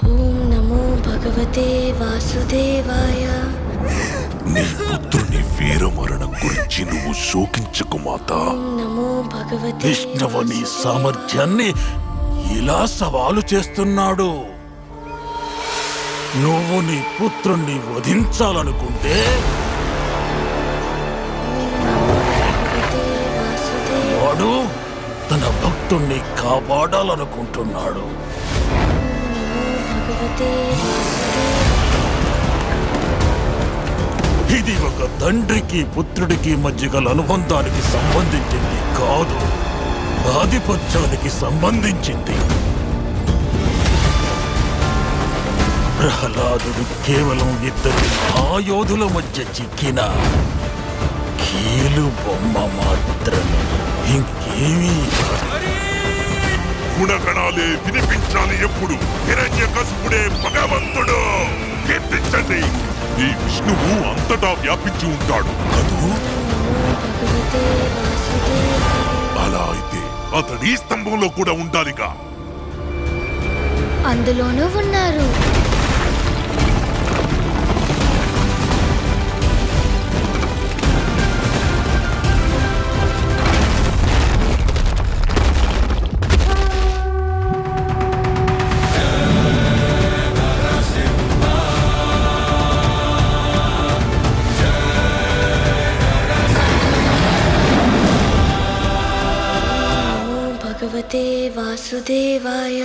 ఓం నమో భగవతే వాసుదేవాయ. నీ పుత్రుని వీరమరణం గురించి నువ్వు శోకించకు మాత. ఓం నమో భగవతే విష్ణువు నీ సామర్థ్యాన్ని ఇలా సవాలు చేస్తున్నాడు. నువ్వు నీ పుత్రుణ్ణి వధించాలనుకుంటే భగవతే వాసుదేవాయ. వాడు తన భక్తుణ్ణి కాపాడాలనుకుంటున్నాడు. నమో భగవతే వాసుదేవాయ. ఇది ఒక తండ్రికి పుత్రుడికి మధ్య గల అనుబంధానికి సంబంధించింది కాదు, ఆధిపత్యానికి సంబంధించింది. ప్రహ్లాదుడు కేవలం ఇద్దరు మహాయోధుల మధ్య చిక్కిన కీలు బొమ్మ మాత్రమే, ఇంకేమీ కాదు. గుణగణాలే వినిపించాలి. ఎప్పుడు హిరణ్యకశిపుడే భగవంతుడు. కీర్తించండి. ఈ విష్ణువు అంతటా వ్యాపించి ఉంటాడు కదూ. నమో భగవతే వాసుదేవాయ. అలా అయితే అతడు ఈ స్తంభంలో కూడా ఉండాలిగా. అందులోనూ ఉన్నారు. నమో భగవతే వాసుదేవాయ.